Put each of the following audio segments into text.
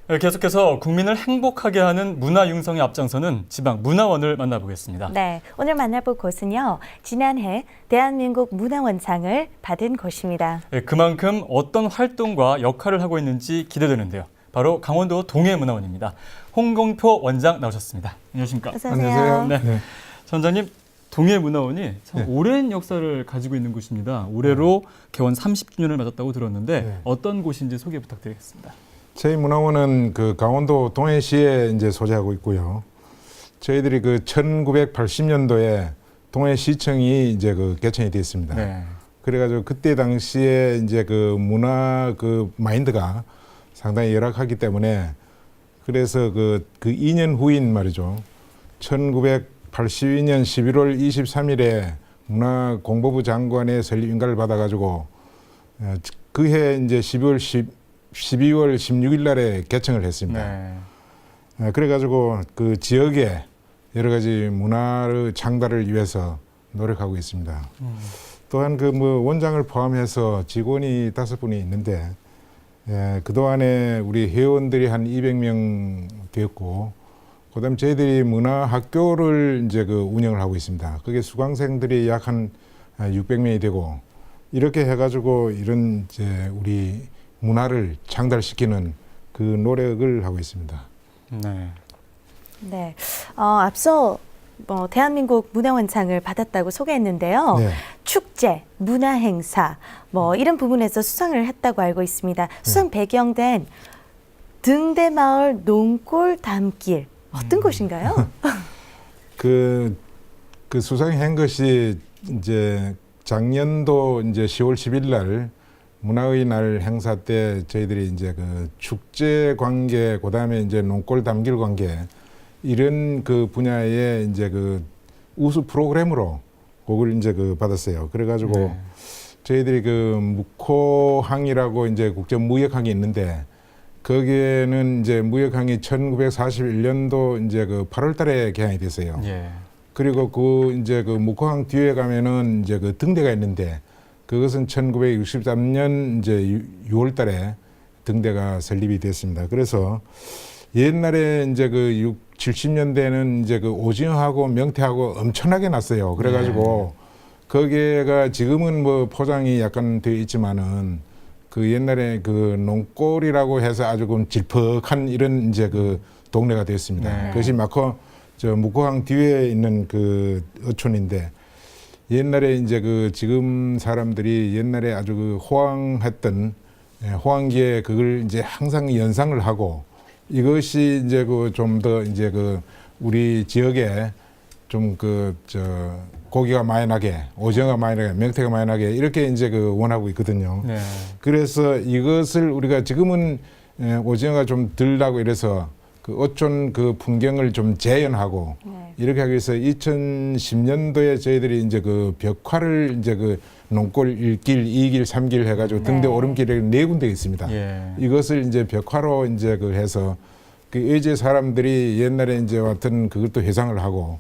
계속해서 국민을 행복하게 하는 문화 융성에 앞장서는 지방 문화원을 만나보겠습니다. 네, 오늘 만나볼 곳은요. 지난해 대한민국 문화원상을 받은 곳입니다. 그만큼 어떤 활동과 역할을 하고 있는지 기대되는데요. 바로 강원도 동해문화원입니다. 홍공표 원장 나오셨습니다. 안녕하십니까? 어서 오세요. 네. 원장님, 동해문화원이 참 오랜 역사를 가지고 있는 곳입니다. 올해로 개원 30주년을 맞았다고 들었는데 어떤 곳인지 소개 부탁드리겠습니다. 저희 문화원은 그 강원도 동해시에 이제 소재하고 있고요. 저희들이 그 1980년도에 동해시청이 이제 그 개청이 됐습니다. 네. 그래가지고 그때 당시에 이제 그 문화 그 마인드가 상당히 열악하기 때문에 그래서 그 2년 후인 말이죠. 1982년 11월 23일에 문화공보부 장관의 설립 인가를 받아가지고 그해 이제 12월 16일 날에 개청을 했습니다. 네. 그래가지고 그 지역에 여러 가지 문화의 장달을 위해서 노력하고 있습니다. 또한 그 뭐 원장을 포함해서 직원이 5분이 있는데 그동안에 우리 회원들이 한 200명 되었고, 그다음 저희들이 문화학교를 이제 그 운영을 하고 있습니다. 그게 수강생들이 약 한 600명이 되고, 이렇게 해가지고 이런 이제 우리 문화를 장달시키는 그 노력을 하고 있습니다. 네. 네, 앞서 대한민국 문화원상을 받았다고 소개했는데요. 네. 축제, 문화행사 이런 부분에서 수상을 했다고 알고 있습니다. 수상 배경된 등대마을 농골 담길 어떤 곳인가요? 그 수상한 것이 이제 작년도 이제 10월 10일 날 문화의 날 행사 때 저희들이 이제 그 축제 관계, 그다음에 이제 농골 담길 관계 이런 그 분야에 이제 그 우수 프로그램으로 그걸 이제 그 받았어요. 그래가지고 저희들이 그 묵호항이라고 이제 국제무역항이 있는데 거기에는 이제 무역항이 1941년도 이제 그 8월 달에 개항이 됐어요. 예. 그리고 그 이제 그 묵호항 뒤에 가면은 이제 그 등대가 있는데 그것은 1963년 이제 6월 달에 등대가 설립이 됐습니다. 그래서 옛날에 이제 그 70년대는 이제 그 오징어하고 명태하고 엄청나게 났어요. 그래가지고 거기에가 지금은 뭐 포장이 약간 되어 있지만은 그 옛날에 그 농골이라고 해서 아주 그 질퍽한 이런 이제 그 동네가 되었습니다. 네. 그것이 마커 저 묵호항 뒤에 있는 그 어촌인데 옛날에 이제 그 지금 사람들이 옛날에 아주 그 호황했던 호황기에 그걸 이제 항상 연상을 하고 이것이 이제 그 좀 더 이제 그 우리 지역에 좀 그 저 고기가 많이 나게, 오징어가 많이 나게, 명태가 많이 나게 이렇게 이제 그 원하고 있거든요. 네. 그래서 이것을 우리가 지금은 오징어가 좀 덜 나고 이래서 그 어촌 그 풍경을 좀 재현하고 이렇게 하기 위해서 2010년도에 저희들이 이제 그 벽화를 이제 그 농골 1길, 2길, 3길 해가지고 등대 오름길에 4군데 있습니다. 예. 이것을 이제 벽화로 이제 그 해서 그 예제 사람들이 옛날에 이제 왔던 그것도 회상을 하고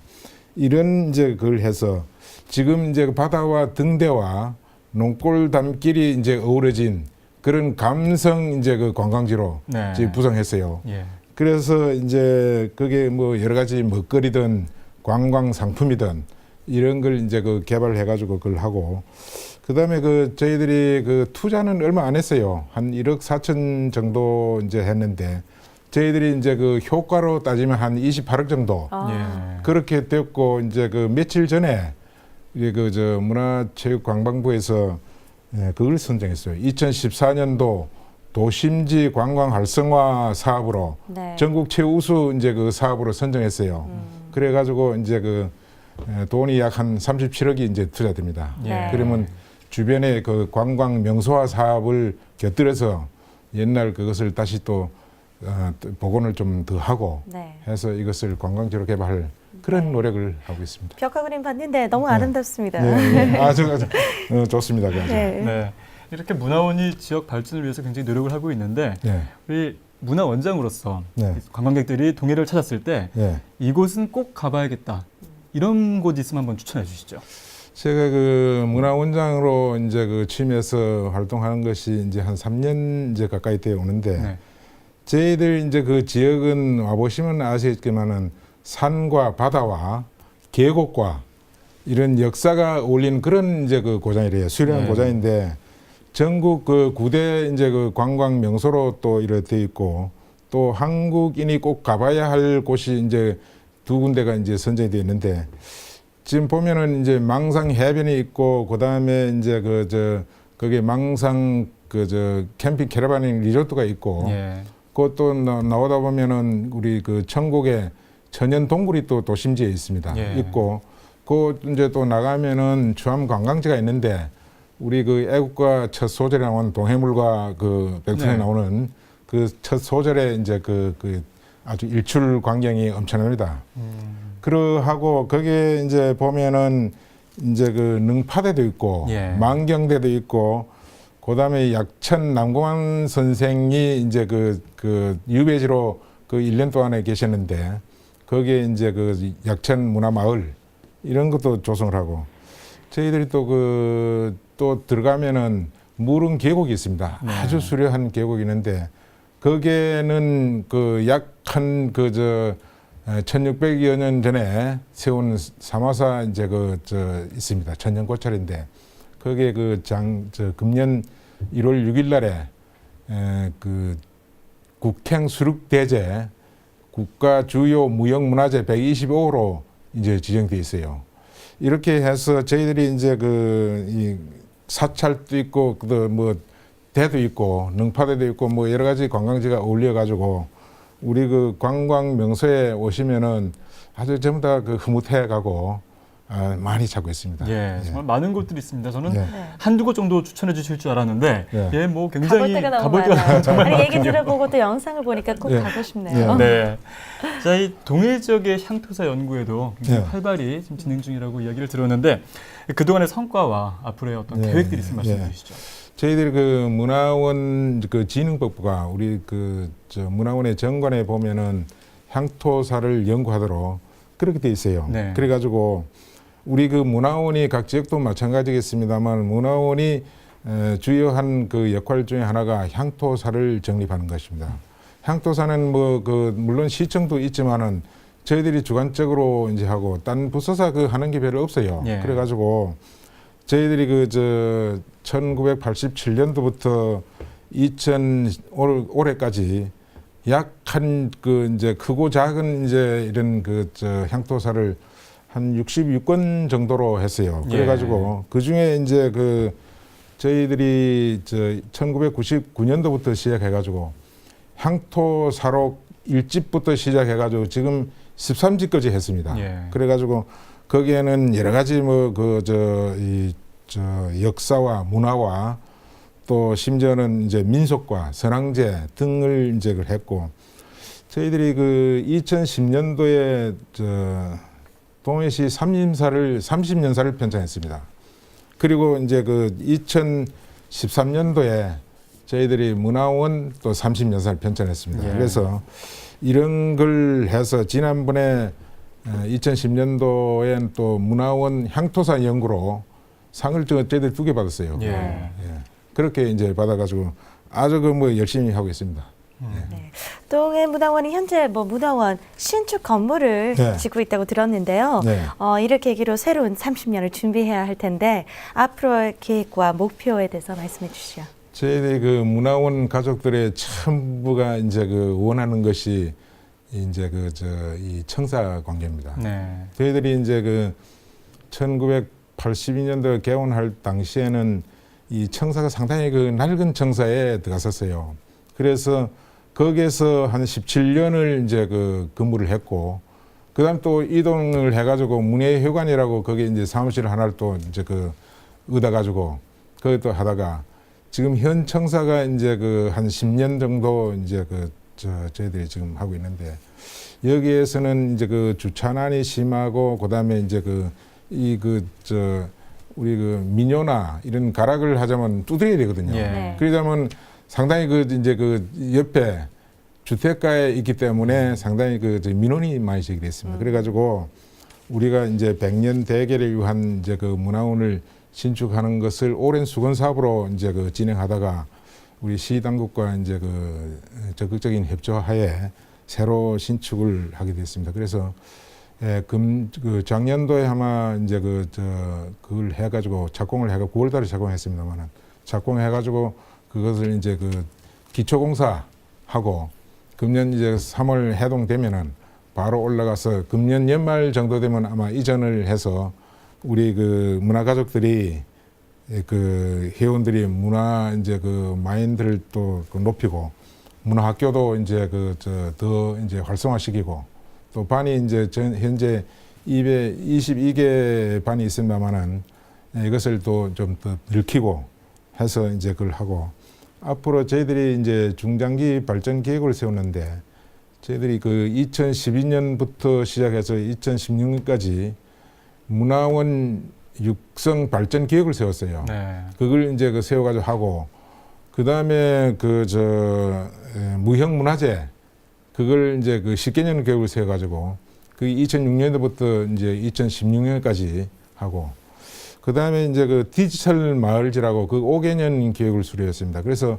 이런 이제 그걸 해서 지금 이제 그 바다와 등대와 농골 담길이 이제 어우러진 그런 감성 이제 그 관광지로 이제 구성했어요. 예. 그래서 이제 그게 뭐 여러 가지 먹거리든 관광 상품이든 이런 걸 이제 그 개발을 해가지고 그걸 하고 그다음에 그 저희들이 그 투자는 얼마 안 했어요. 한 1억 4천 정도 이제 했는데 저희들이 이제 그 효과로 따지면 한 28억 정도 예. 그렇게 됐고 이제 그 며칠 전에 이제 그 저 문화체육관광부에서 그걸 선정했어요. 2014년도 도심지 관광 활성화 사업으로 전국 최우수 이제 그 사업으로 선정했어요. 그래가지고 이제 그 돈이 약 한 37억이 이제 투자됩니다. 그러면 주변에 그 관광 명소화 사업을 곁들여서 옛날 그것을 다시 또 복원을 좀 더 하고 해서 이것을 관광지로 개발할 그런 노력을 하고 있습니다. 벽화 그림 봤는데 너무 아름답습니다. 아주 좋습니다. 네. 이렇게 문화원이 지역 발전을 위해서 굉장히 노력을 하고 있는데 우리 문화원장으로서 관광객들이 동해를 찾았을 때 이곳은 꼭 가봐야겠다. 이런 곳 있으면 한번 추천해 주시죠. 제가 그 문화원장으로 이제 그 취임해서 활동하는 것이 이제 한 3년 이제 가까이 되어 오는데 저희들 이제 그 지역은 와보시면 아시겠지만은 산과 바다와 계곡과 이런 역사가 어울리는 그런 이제 그 고장이래요. 수려한 고장인데 전국 그 9대 이제 그 관광 명소로 또 이렇게 돼 있고 또 한국인이 꼭 가봐야 할 곳이 이제 2군데가 이제 선정이 되어 있는데 지금 보면은 이제 망상 해변이 있고 그다음에 이제 거기 망상 캠핑 캐러반 리조트가 있고 그것도 나오다 보면은 우리 그 천국의 천연 동굴이 또 도심지에 있습니다. 있고 그 이제 또 나가면은 주암 관광지가 있는데 우리 그 애국가 첫 소절에 나온 동해물과 그 백두산에 나오는 그 첫 소절에 이제 그 아주 일출 광경이 엄청납니다. 그러하고 거기에 이제 보면은 이제 그 능파대도 있고 만경대도 있고 그다음에 약천 남궁환 선생이 이제 그 유배지로 그 1년 동안에 계셨는데 거기에 이제 그 약천 문화마을 이런 것도 조성을 하고 저희들이 또 들어가면은 무릉 계곡이 있습니다. 아주 수려한 계곡이 있는데 거기에는 그 약 한 1600여 년 전에 세운 삼화사 이제 있습니다. 천년고찰인데 거기에 금년 1월 6일 날에 그 국행 수륙대제 국가 주요 무형문화재 125호로 이제 지정돼 있어요. 이렇게 해서 저희들이 이제 이 사찰도 있고 뭐 대도 있고 능파대도 있고 뭐 여러 가지 관광지가 어울려 가지고 우리 그 관광 명소에 오시면은 아주 전부 다 그 흐뭇해 가고 많이 찾고 있습니다. 정말 많은 곳들이 있습니다. 저는 한두 곳 정도 추천해 주실 줄 알았는데 뭐 굉장히 가볼 때가 정말 많아요. 얘기 들어보고 또 영상을 보니까 꼭 가고 싶네요. 자, 이 동해 지역의 향토사 연구에도 굉장히 활발히 지금 진행 중이라고 이야기를 들었는데 그동안의 성과와 앞으로의 어떤 계획들이 있으면 말씀해 주시죠. 저희들이 그 문화원 그 진흥법부가 우리 문화원의 정관에 보면은 향토사를 연구하도록 그렇게 돼 있어요. 그래가지고 우리 그 문화원이 각 지역도 마찬가지겠습니다만 문화원이 주요한 그 역할 중에 하나가 향토사를 정립하는 것입니다. 향토사는 물론 시청도 있지만은 저희들이 주관적으로 이제 하고 딴 부서사 하는 게 별로 없어요. 그래가지고 저희들이 1987년도부터 올해까지 약 한 이제 크고 작은 이제 이런 향토사를 한 66건 정도로 했어요. 그래가지고 그 중에 이제 저희들이 1999년도부터 시작해가지고 향토사록 1집부터 시작해가지고 지금 13집까지 했습니다. 그래가지고 거기에는 여러 가지 역사와 문화와 또 심지어는 이제 민속과 선왕제 등을 이제 했고 저희들이 2010년도에 동해시 30년사를 편찬했습니다. 그리고 이제 2013년도에 저희들이 문화원 또 30년사를 편찬했습니다. 그래서 이런 걸 해서 지난번에 2010년도엔 또 문화원 향토사 연구로 상을 저희들 2개 받았어요. 그렇게 이제 받아가지고 아주 열심히 하고 있습니다. 동해문화원이 현재 문화원 신축 건물을 짓고 있다고 들었는데요. 이를 계기로 새로운 30년을 준비해야 할 텐데 앞으로의 계획과 목표에 대해서 말씀해 주시죠. 저희들이 문화원 가족들의 전부가 이제 원하는 것이 이제 이 청사 관계입니다. 저희들이 이제 1982년도 개원할 당시에는 이 청사가 상당히 낡은 청사에 들어갔었어요. 그래서 거기에서 한 17년을 이제 근무를 했고, 그다음 또 이동을 해가지고 문예회관이라고 거기 이제 사무실 하나를 또 이제 얻어가지고 거기 또 하다가 지금 현 청사가 이제 한 10년 정도 이제 저희들이 지금 하고 있는데 여기에서는 이제 주차난이 심하고 그다음에 이제 우리 민요나 이런 가락을 하자면 두드려야 되거든요. 그러자면 상당히 이제 옆에 주택가에 있기 때문에 상당히 민원이 많이 제기됐습니다. 그래가지고 우리가 이제 100년 대계를 위한 이제 문화원을 신축하는 것을 오랜 수건 사업으로 이제 진행하다가 우리 시 당국과 이제 그 적극적인 협조하에 새로 신축을 하게 됐습니다. 그래서 그 작년도에 아마 이제 그걸 해가지고 착공을 해가 9월달에 착공했습니다만은 착공해가지고 그것을 이제 그 기초공사하고 금년 이제 3월 해동되면은 바로 올라가서 금년 연말 정도 되면 아마 이전을 해서 우리 그 문화가족들이 그 회원들이 문화 이제 그 마인드를 또 높이고 문화학교도 이제 더 이제 활성화시키고 또 반이 이제 현재 222개 반이 있습니다만은 이것을 또 좀 더 넓히고 해서 이제 그걸 하고 앞으로 저희들이 이제 중장기 발전 계획을 세웠는데 저희들이 그 2012년부터 시작해서 2016년까지 문화원 육성 발전 계획을 세웠어요. 네. 그걸 이제 세워가지고 하고 그 다음에 무형 문화재 그걸 이제 그 10개년 계획을 세워가지고 그 2006년도부터 이제 2016년까지 하고 그 다음에 이제 그 디지털 마을지라고 그 5개년 계획을 수립했습니다. 그래서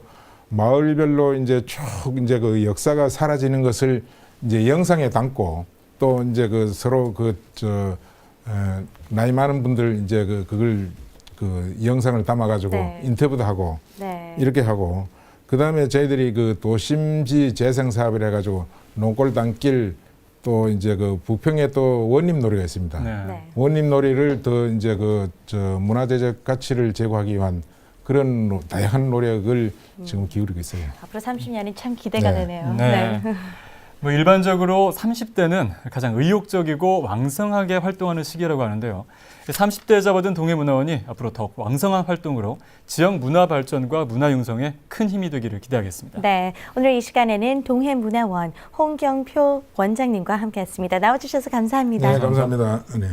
마을별로 이제 쭉 이제 그 역사가 사라지는 것을 이제 영상에 담고 또 이제 그 서로 나이 많은 분들 이제 그걸 그 영상을 담아가지고 네. 인터뷰도 하고 네. 이렇게 하고 그 다음에 저희들이 그 도심지 재생 사업을 해가지고 농골단길 또 이제 그 부평에 또 원림놀이가 있습니다. 네. 네. 원림놀이를 더 이제 문화재적 가치를 제고하기 위한 그런 다양한 노력을 지금 기울이고 있어요. 앞으로 30년이 참 기대가 네. 되네요. 네. 네. 뭐 일반적으로 30대는 가장 의욕적이고 왕성하게 활동하는 시기라고 하는데요. 30대에 접어든 동해문화원이 앞으로 더 왕성한 활동으로 지역 문화 발전과 문화 융성에 큰 힘이 되기를 기대하겠습니다. 네, 오늘 이 시간에는 동해문화원 홍경표 원장님과 함께했습니다. 나와주셔서 감사합니다. 네, 감사합니다. 네.